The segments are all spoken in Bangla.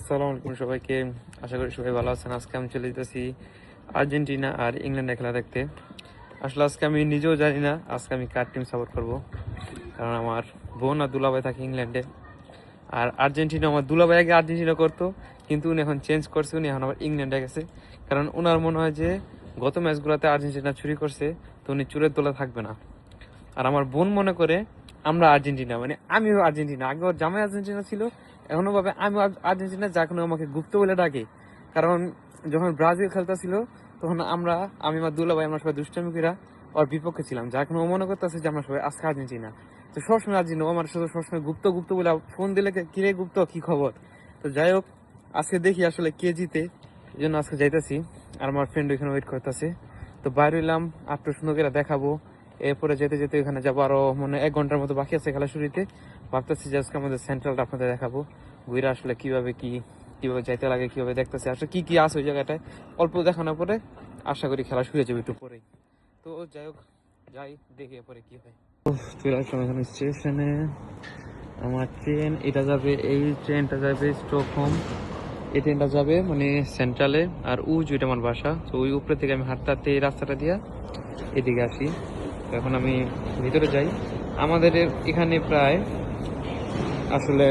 আসসালামু আলাইকুম সবাইকে। আশা করি সবাই ভালো আছেন। আজকে আমি চলে যেতেছি আর্জেন্টিনা আর ইংল্যান্ডের খেলা দেখতে। আসলে আজকে আমি নিজেও জানি না আজকে আমি কার টিম সাপোর্ট করব, কারণ আমার বোন আর দুলাভাই থাকে ইংল্যান্ডে। আর আর্জেন্টিনা, আমার দুলাভাই আগে আর্জেন্টিনা করতো, কিন্তু উনি এখন চেঞ্জ করছে, উনি এখন আবার ইংল্যান্ডে গেছে। কারণ ওনার মনে হয় যে গত ম্যাচগুলোতে আর্জেন্টিনা চুরি করছে, তো উনি চুরের দলে থাকবে না। আর আমার বোন মনে করে আমরা আর্জেন্টিনা, মানে আমিও আর্জেন্টিনা। আগে ওর জামাই আর্জেন্টিনা ছিল, এখনো ভাবে আমি আর্জেন্টিনা, যা কোনো আমাকে গুপ্ত বলে ডাকে। কারণ যখন ব্রাজিল খেলতেছিল তখন আমি আমার দুলাভাই আমরা সবাই দুষ্টামি করে ওর বিপক্ষে ছিলাম, যা কোনো মনে করতেছে যে আমরা সবাই আজকে আর্জেন্টিনা। তো সবসময় আর্জেন্টিনা, ও আমার সাথে সবসময় গুপ্ত গুপ্ত বলে ফোন দিলে, কিরে গুপ্ত কি খবর। তো যাই হোক, আজকে দেখি আসলে কে জিতে, এই জন্য আজকে যাইতেছি। আর আমার ফ্রেন্ড ওইখানে ওয়েট করতেছে। তো বাইরে হইলাম, আটটু সুন্দর করে দেখাবো। এরপরে যেতে যেতে ওখানে যাবো, আরো মানে 1 ঘন্টার মতো বাকি আছে খেলা শুরুতে। ভাবতেছি যে আজকে আমাদের সেন্ট্রালটা আপনাদের দেখাবো, ঘুরে আসলে কিভাবে যাইতে লাগে, কিভাবে দেখতেছে আসলে কি কি আছে ওই জায়গাটায়। অল্প দেখানোর পরে আশা করি খেলা শুরু হয়ে যাবে একটু পরেই। তো যাই হোক, যাই দেখি এরপরে কি হয়। চলে আসলাম এখানে স্টেশনে। আমার ট্রেন এটা যাবে, এই ট্রেনটা যাবে স্টকহোম। এই ট্রেনটা যাবে মানে সেন্ট্রালে। আর যেটা আমার বাসা, তো ওই উপরে থেকে আমি হাঁটতে হাঁটতে এই রাস্তাটা দিয়ে এদিকে আসি। এখন আমি ভিতরে যাই। আমাদের এখানে প্রায় আসলে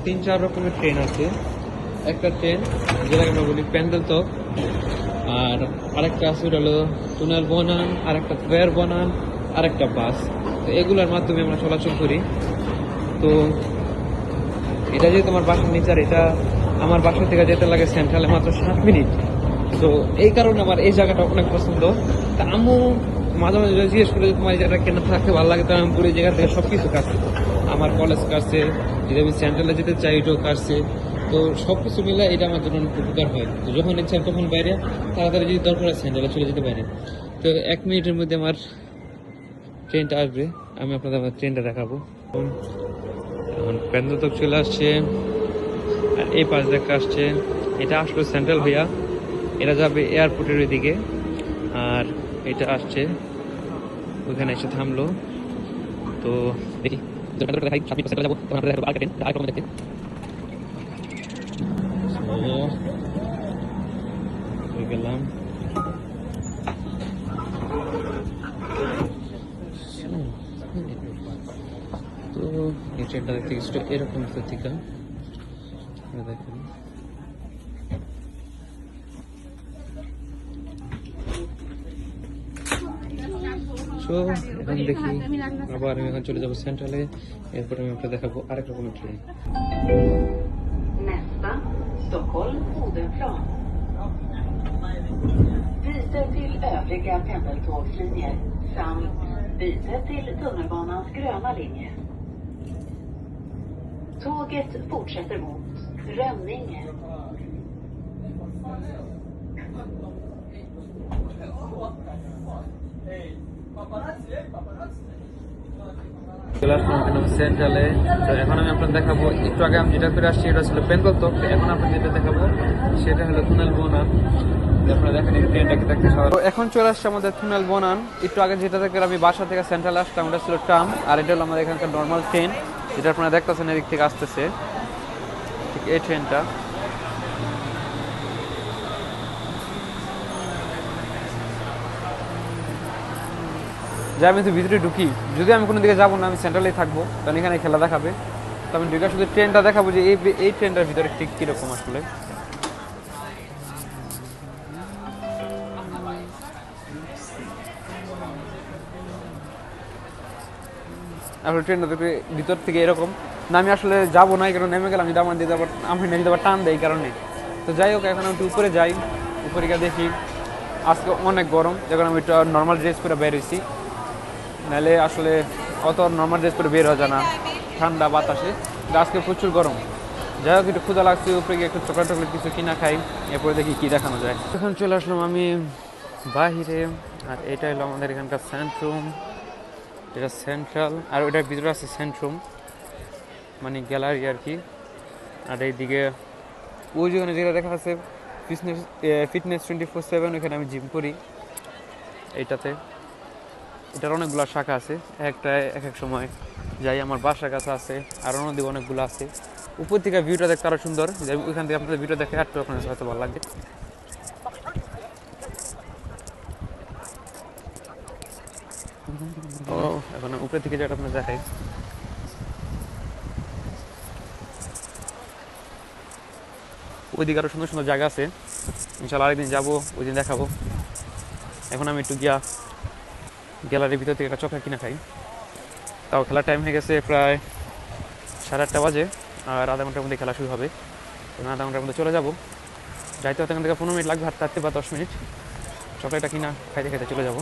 3-4 রকমের ট্রেন আছে। একটা ট্রেন যেটাকে আমরা বলি প্যান্ডেল তক, আর আরেকটা আছে ওটা হলো টুনেল বনান, আর একটা ওয়ার বনান, আর একটা বাস। তো এগুলোর মাধ্যমে আমরা চলাচল করি। তো এটা যেহেতু আমার বাসার নিচে, আর এটা আমার বাসা থেকে যেতে লাগে সেন্ট্রালে মাত্র 7 মিনিট। তো এই কারণে আমার এই জায়গাটা অনেক পছন্দ। তা আম্মু মাঝে মাঝে জিজ্ঞেস করে তোমার এই জায়গাটা কেন থাকতে ভালো লাগে, তো আমি পুরো এই জায়গা থেকে সবকিছু কাটছে। আমার কলেজ কাটছে, যদি আমি সেন্ট্রালে যেতে চাই এটাও কাটছে। তো সবকিছু মিলে এটা আমার জন্য উপকার হয়। তো যখন ইচ্ছা তখন বাইরে, তাড়াতাড়ি যদি দরকার হয় সেন্ট্রালে চলে যেতে পারে। তো 1 মিনিটের মধ্যে আমার ট্রেনটা আসবে, আমি আপনাদের আমার ট্রেনটা দেখাবো। এখন প্যান্ডেল তক চলে আসছে, আর এই পাশ দেখা আসছে। এটা আসলো সেন্ট্রাল হইয়া, এটা যাবে এয়ারপোর্টের ওইদিকে। আর এটা আসছে ওইখানে এসে থামলো। তো দেখি গেলাম। তো এই ট্রেনটা দেখতে কিছুটা এরকম প্রতিকা দেখেন। তো এখন দেখি, আবার আমি এখন চলে যাবো সেন্ট্রালে। এরপর আমি আপনাকে দেখাবো আরেক রকমের train. Nästa, Stockholm Odenplan. Byte till övriga pendeltågslinjer samt byte till tunnelbanans gröna linje. Tåget fortsätter mot Rönninge. সেন্ট্রালে। তো এখন আমি আপনাকে দেখাবো, একটু আগে আমি যেটা করে আসছি এটা ছিল প্যান্ডেল তক, এখন আপনাকে যেটা দেখাবো সেটা হলো টুনেল বনান। আপনারা দেখেন এই ট্রেনটাকে দেখতে। তো এখন চলে আসছে আমাদের টুনেল বনান। একটু আগে যেটা থেকে আমি বাসা থেকে সেন্ট্রাল আসলাম ওটা ছিল ট্রাম, আর এটা হলো আমাদের এখানকার নর্মাল ট্রেন, যেটা আপনারা দেখতেছেন এদিক থেকে আসতেছে, ঠিক এই ট্রেনটা। যে আমি তো ভিতরে ঢুকি, যদি আমি কোনো দিকে যাবো না, আমি সেন্ট্রালেই থাকবো, কারণ এখানে খেলা দেখাবে। তো আমি ঢুকে শুধু ট্রেনটা দেখাবো যে এই ট্রেনটার ভিতরে ঠিক কীরকম আসলে। আসলে ট্রেনটা ভিতর থেকে এরকম না, আমি আসলে যাবো না, এই কারণে নেমে গেলাম। যদি আমার দিতে আবার আমি দিতে আবার টান দেয় এই কারণে। তো যাই হোক, এখন আমি উপরে যাই, উপরে গিয়ে দেখি। আজকে অনেক গরম, যখন আমি একটু নর্মাল ড্রেস করে বের হয়েছি, নাহলে আসলে অত নর্মাল ড্রেস করে বের হয়ে যায় না ঠান্ডা বাতাসে। আজকে প্রচুর গরম। যাই হোক, একটু ক্ষুধা লাগছে, উপরে গিয়ে একটু চকলেট টকলেট কিছু কিনা খাই, এরপরে দেখি কি দেখানো যায়। এখন চলে আসলাম আমি বাহিরে, আর এটা হলো আমাদের এখানকার সেন্ট্রুম, এটা সেন্ট্রাল। আর ওইটার ভিতরে আছে সেন্ট্রুম, মানে গ্যালারি আর কি। আর এইদিকে ওই যেখানে যেটা দেখা আছে ফিটনেস 24/7, ওইখানে আমি জিম করি এইটাতে। এটার অনেকগুলো শাখা আছে, একটা এক এক সময় যাই। আমার বাসার কাছে আছে, আর অন্যদিকে অনেকগুলো আছে। উপর থেকে ভিউটা দেখতে আরো সুন্দর, ওইখান থেকে আপনাদের ভিডিও দেখে একটু আপনাদের হয়তো ভালো লাগবে। ও এখন উপরের থেকে যেটা আপনার দেখাই, ওইদিকে আরো সুন্দর সুন্দর জায়গা আছে, ইনশাল্লাহ আরেকদিন যাবো, ওই দিন দেখাবো। এখন আমি একটু গিয়া গ্যালারির ভিতর থেকে একটা চকলেট কিনে খাই। তাও খেলার টাইম হয়ে গেছে প্রায় 8:30 বাজে, আর আধা ঘন্টার মধ্যে খেলা শুরু হবে। আধা ঘন্টার মধ্যে চলে যাবো, যাইতে হয়তো এখান থেকে 15 মিনিট লাগবে, হাঁটতে বা 10 মিনিট। চকলেটটা কিনা খাইতে খাইতে চলে যাবো।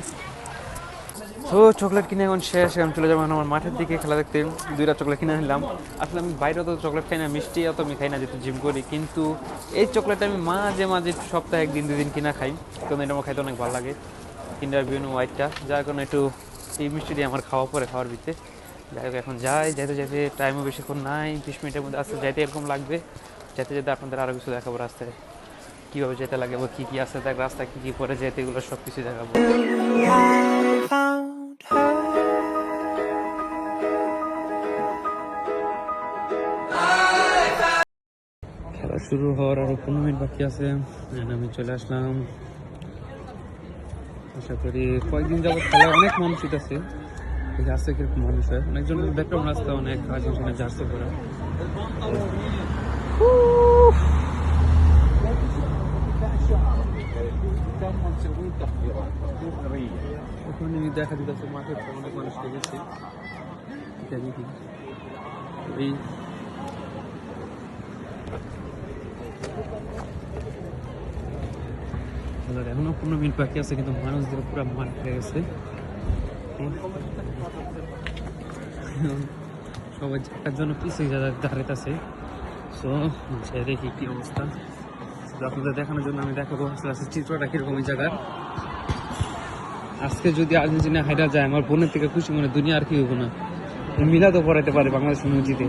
তো চকলেট কিনে এখন শেষ, এখন চলে যাবো আমার মাঠের দিকে খেলা দেখতে। 2টা চকলেট কিনে নিলাম। আসলে আমি বাইরে তো চকলেট খাই না, মিষ্টি অত আমি খাই না, যেহেতু জিম করি। কিন্তু এই চকলেটটা আমি মাঝে মাঝে সপ্তাহে 1-2 দিন কিনা খাই, কারণ এটা আমার খাইতে অনেক ভালো লাগে। কিন্ডার বিউনো হোয়াইটটা, যার কারণে একটু এই মিষ্টি দিয়ে আমার খাওয়া পরে খাওয়ার ভিতরে। যাই হোক এখন যাইতে যেতে টাইমও বেশিক্ষণ নাই, 20 মিনিটের মধ্যে আসতে যাইতে এরকম লাগবে। যেতে যেতে আপনাদের আরও কিছু দেখাবো রাস্তায়, কীভাবে যেতে লাগে বা কী কী আছে দেখ, রাস্তায় কী কী পরে যেতে, এগুলো সব কিছু দেখাবো। খেলা শুরু হওয়ার আরো 15 মিনিট বাকি আছে, আমি চলে আসলাম। আশা করি কয়েকদিন যাবত খেলায় অনেক মানুষ আছে, আসছে কিরকম মানুষ হয়, অনেকজন দেখলাম রাস্তা, অনেক আর্জেন্টিনা জার্সি করা। ওখানে দেখা দিতেছে মাঠে অনেক মানুষ লেগেছে, এই এখনো 15 মিনিট বাকি আছে, কিন্তু মানুষদের পুরো মাঠ হয়ে গেছে। সবাই জায়গার জন্য পিছিয়ে দাঁড়াইতেছে। সো দেখি কি অবস্থা, আপনাদের দেখানোর জন্য আমি দেখাবো আস্তে আস্তে চিত্রটা কিরকম এই জায়গার। আজকে যদি আর্জেন্টিনা হাইরা যায়, আমার বোনের থেকে খুশি মনে দুনিয়া আর কি হইব না, মিলাদও পড়াইতে পারে বাংলাদেশের মসজিদে।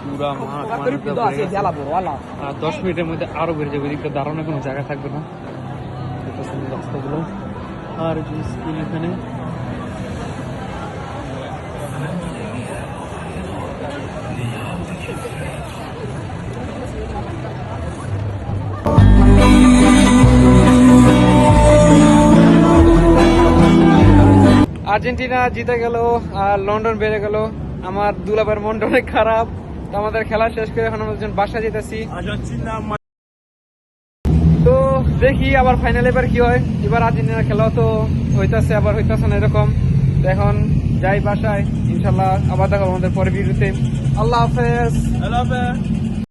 পুরা মাঠ 10 মিনিটের মধ্যে আরো বেড়ে যাবে, এদিকটা দাঁড়ানোর কোনো জায়গা থাকবে না। রাস্তাগুলো আর স্কুল এখানে আর্জেন্টিনা জিতে গেল আর লন্ডন বেড়ে গেল। আমার দুলাভাইয়ের মনটা অনেক খারাপ। তো আমাদের খেলা শেষ করে এখন আমরা বাসা যেতেছি। তো দেখি আবার ফাইনাল এবার কি হয়। এবার আর্জেন্টিনার খেলা তো হইতাছে, আবার হইতাছে না এরকম। তো এখন যাই বাসায়, ইনশাল্লাহ আবার দেখো আমাদের পরে ভিডিওতে। আল্লাহ হাফেজ।